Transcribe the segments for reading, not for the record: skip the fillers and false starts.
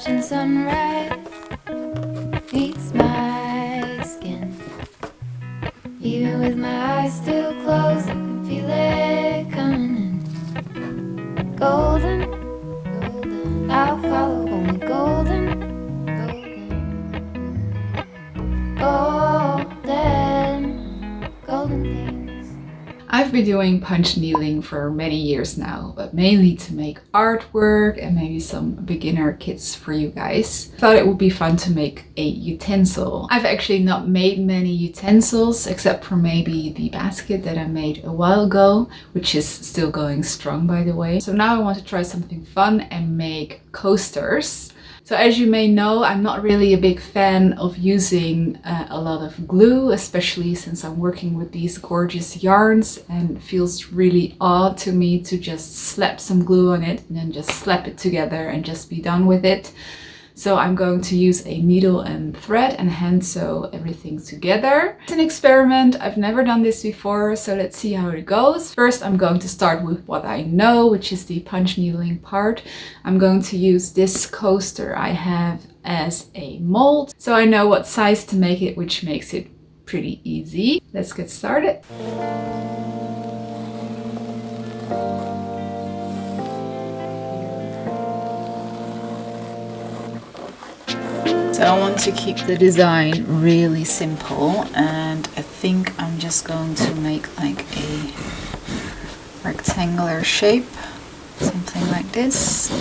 watching sunrise meets my skin. Even with my eyes still closed, I can feel it coming in. Golden, golden, I'll follow only golden, golden, golden things. I've been doing punch needling for many years now, but mainly to make artwork and maybe some beginner kits for you guys. Thought it would be fun to make a utensil. I've actually not made many utensils except for maybe the basket that I made a while ago, which is still going strong, by the way. So now I want to try something fun and make coasters. So as you may know, I'm not really a big fan of using a lot of glue, especially since I'm working with these gorgeous yarns, and it feels really odd to me to just slap some glue on it and then just slap it together and just be done with it. So I'm going to use a needle and thread and hand sew everything together. It's an experiment. I've never done this before, so let's see how it goes. First, I'm going to start with what I know, which is the punch needling part. I'm going to use this coaster I have as a mold, so I know what size to make it, which makes it pretty easy. Let's get started. So I want to keep the design really simple, and I think I'm just going to make like a rectangular shape, something like this.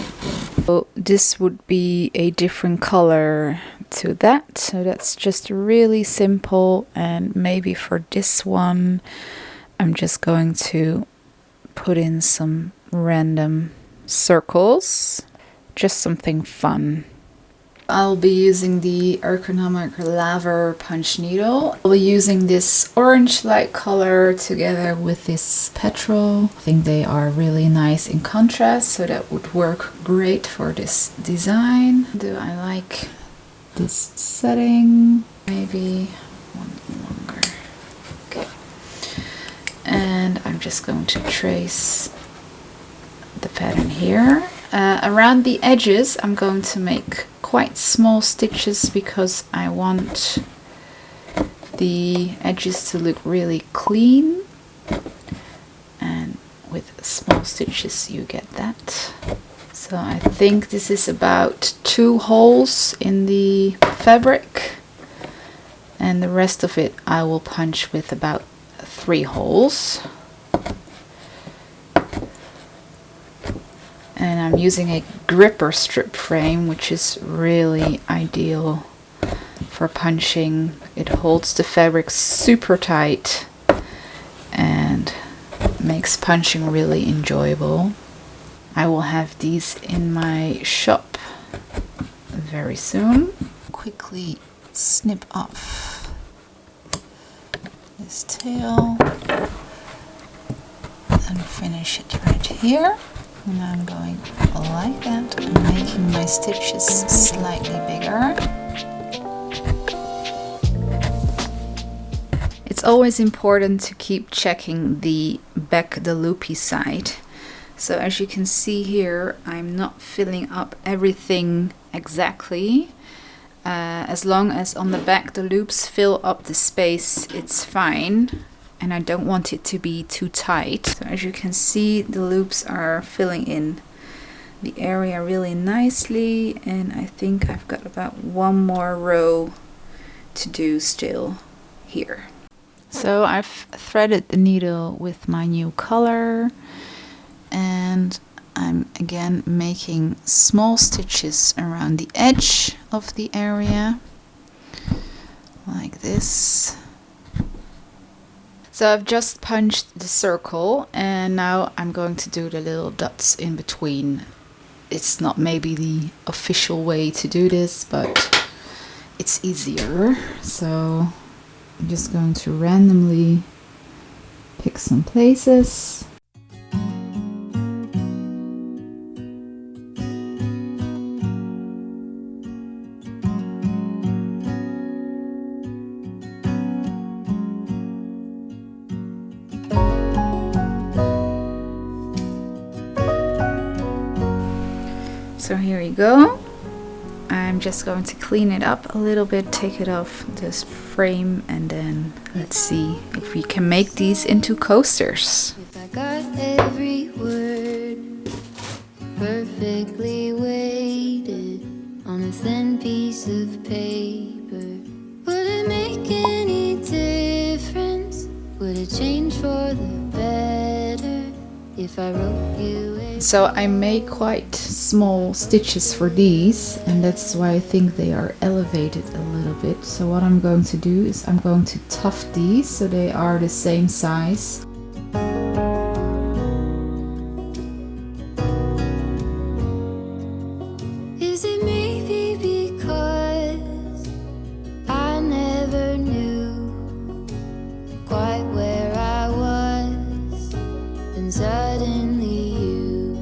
So this would be a different color to that, so that's just really simple. And maybe for this one I'm just going to put in some random circles, just something fun. I'll be using the ergonomic lavor punch needle. I'll be using this orange light color together with this petrol. I think they are really nice in contrast, so that would work great for this design. Do I like this setting? Maybe one longer. Okay. And I'm just going to trace the pattern here. Around the edges I'm going to make quite small stitches because I want the edges to look really clean, and with small stitches you get that. So I think this is about 2 holes in the fabric, and the rest of it I will punch with about 3 holes. And I'm using a gripper strip frame, which is really ideal for punching. It holds the fabric super tight and makes punching really enjoyable. I will have these in my shop very soon. Quickly snip off this tail and finish it right here. And I'm going like that and making my stitches slightly bigger. It's always important to keep checking the loopy side. So as you can see here, I'm not filling up everything exactly. As long as on the back the loops fill up the space, it's fine. And I don't want it to be too tight. So as you can see, the loops are filling in the area really nicely, and I think I've got about 1 more row to do still here. So I've threaded the needle with my new color, and I'm again making small stitches around the edge of the area like this. So I've just punched the circle, and now I'm going to do the little dots in between. It's not maybe the official way to do this, but it's easier. So I'm just going to randomly pick some places. So here you go. just going to clean it up a little bit, take it off this frame, and then let's see if we can make these into coasters. If I got every word perfectly weighted on a thin piece of paper, would it make any difference? Would it change for the better if I wrote you a... So I make quite small stitches for these, and that's why I think they are elevated a little bit. So what I'm going to do is I'm going to tuft these so they are the same size. Is it maybe because I never knew quite where I was, and suddenly you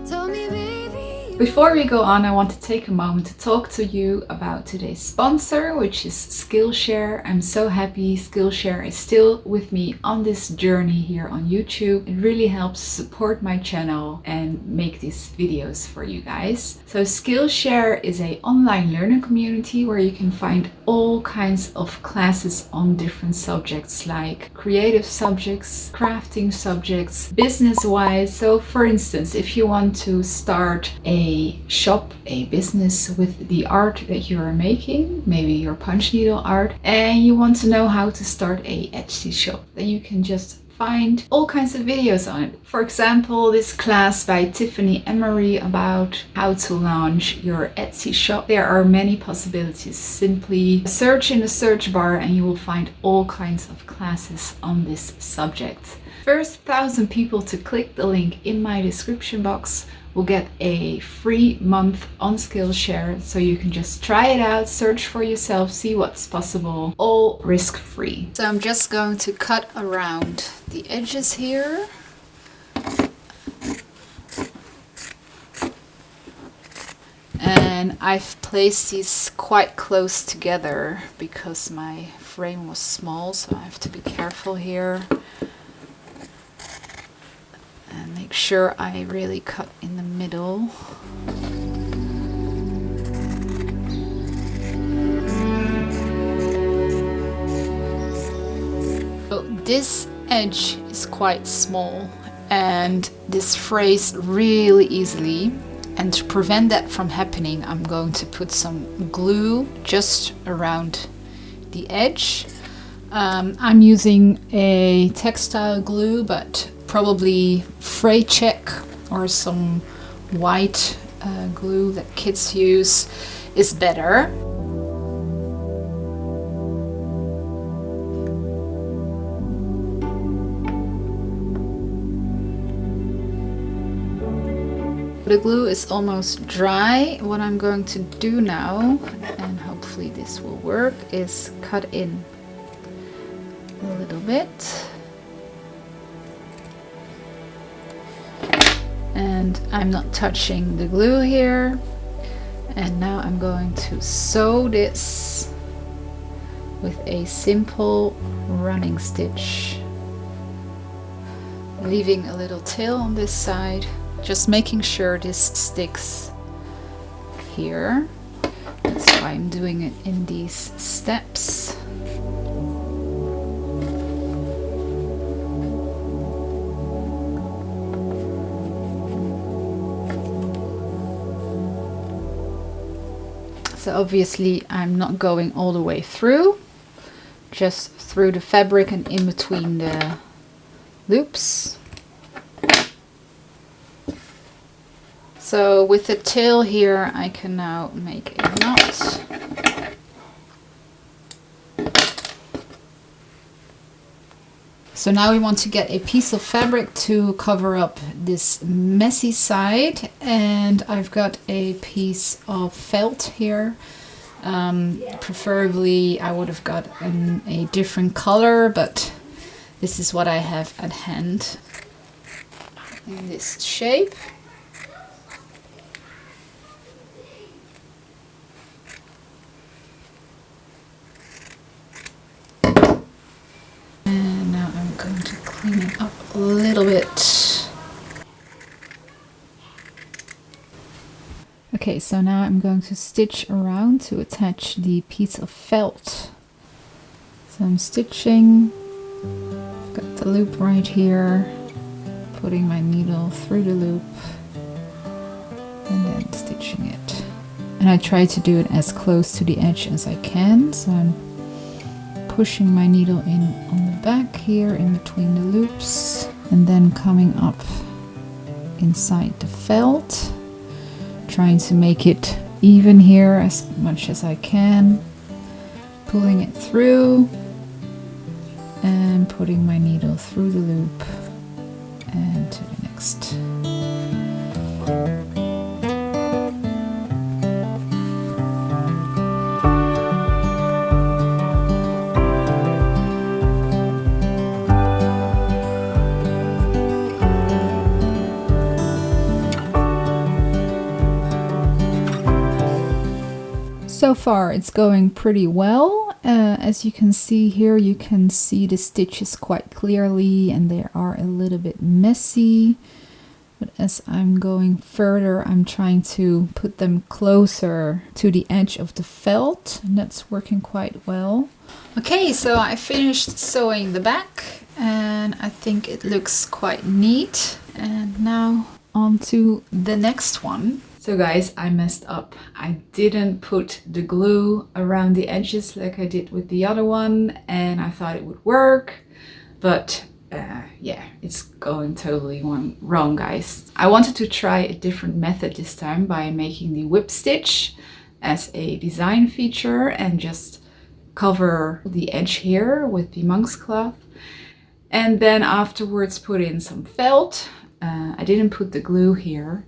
told me, baby. Before we go on, I want to take a moment to talk to you about today's sponsor, which is Skillshare. I'm so happy Skillshare is still with me on this journey here on YouTube. It really helps support my channel and make these videos for you guys. So Skillshare is an online learning community where you can find all kinds of classes on different subjects, like creative subjects, crafting subjects, business-wise. So for instance, if you want to start a shop, a business with the art that you are making, maybe your punch needle art, and you want to know how to start a Etsy shop, then you can just find all kinds of videos on it. For example, this class by Tiffany Emery about how to launch your Etsy shop. There are many possibilities. Simply search in the search bar and you will find all kinds of classes on this subject. First 1,000 people to click the link in my description box will get a free month on Skillshare, so you can just try it out, search for yourself, see what's possible, all risk-free. So I'm just going to cut around the edges here. And I've placed these quite close together because my frame was small, so I have to be careful here. And make sure I really cut in the middle. So this edge is quite small and this frays really easily. And to prevent that from happening, I'm going to put some glue just around the edge. I'm using a textile glue, but probably fray check or some white glue that kids use is better. The glue is almost dry. What I'm going to do now, and hopefully this will work, is cut in a little bit. And I'm not touching the glue here. And now I'm going to sew this with a simple running stitch, leaving a little tail on this side, just making sure this sticks here. That's why I'm doing it in these steps. So obviously I'm not going all the way through, just through the fabric and in between the loops. So with the tail here, I can now make a knot. So now we want to get a piece of fabric to cover up this messy side, and I've got a piece of felt here. Preferably I would have got a different color, but this is what I have at hand in this shape. Clean it up a little bit. Okay, so now I'm going to stitch around to attach the piece of felt. So I'm stitching, I've got the loop right here, putting my needle through the loop and then stitching it. And I try to do it as close to the edge as I can, so I'm pushing my needle in on the back here in between the loops and then coming up inside the felt, trying to make it even here as much as I can, pulling it through and putting my needle through the loop and to the next. So far it's going pretty well. As you can see here, you can see the stitches quite clearly and they are a little bit messy. But as I'm going further, I'm trying to put them closer to the edge of the felt, and that's working quite well. Okay, so I finished sewing the back and I think it looks quite neat. And now on to the next one. So guys, I messed up. I didn't put the glue around the edges like I did with the other one, and I thought it would work, but yeah, it's going totally wrong, guys. I wanted to try a different method this time by making the whip stitch as a design feature and just cover the edge here with the monk's cloth, and then afterwards put in some felt. I didn't put the glue here,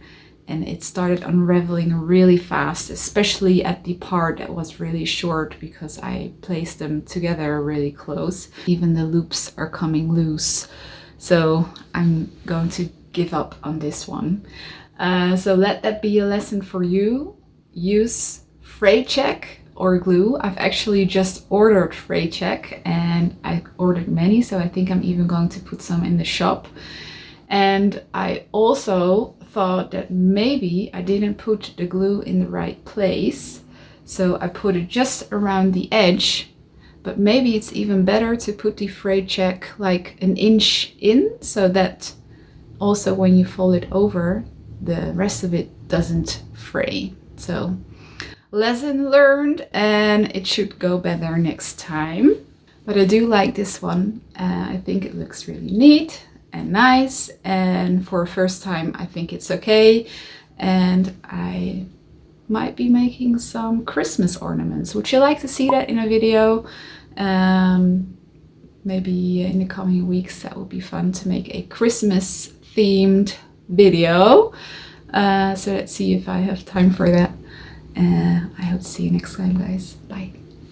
and it started unraveling really fast, especially at the part that was really short because I placed them together really close. Even the loops are coming loose. So I'm going to give up on this one. So let that be a lesson for you. Use fray check or glue. I've actually just ordered fray check and I ordered many, so I think I'm even going to put some in the shop. And I also thought that maybe I didn't put the glue in the right place, so I put it just around the edge, but maybe it's even better to put the fray check like an inch in, so that also when you fold it over, the rest of it doesn't fray. So lesson learned, and it should go better next time. But I do like this one. I think it looks really neat and nice, and for a first time I think it's okay, and I might be making some Christmas ornaments. Would you like to see that in a video? Maybe in the coming weeks that would be fun to make a Christmas themed video, so let's see if I have time for that. I hope to see you next time, guys. Bye.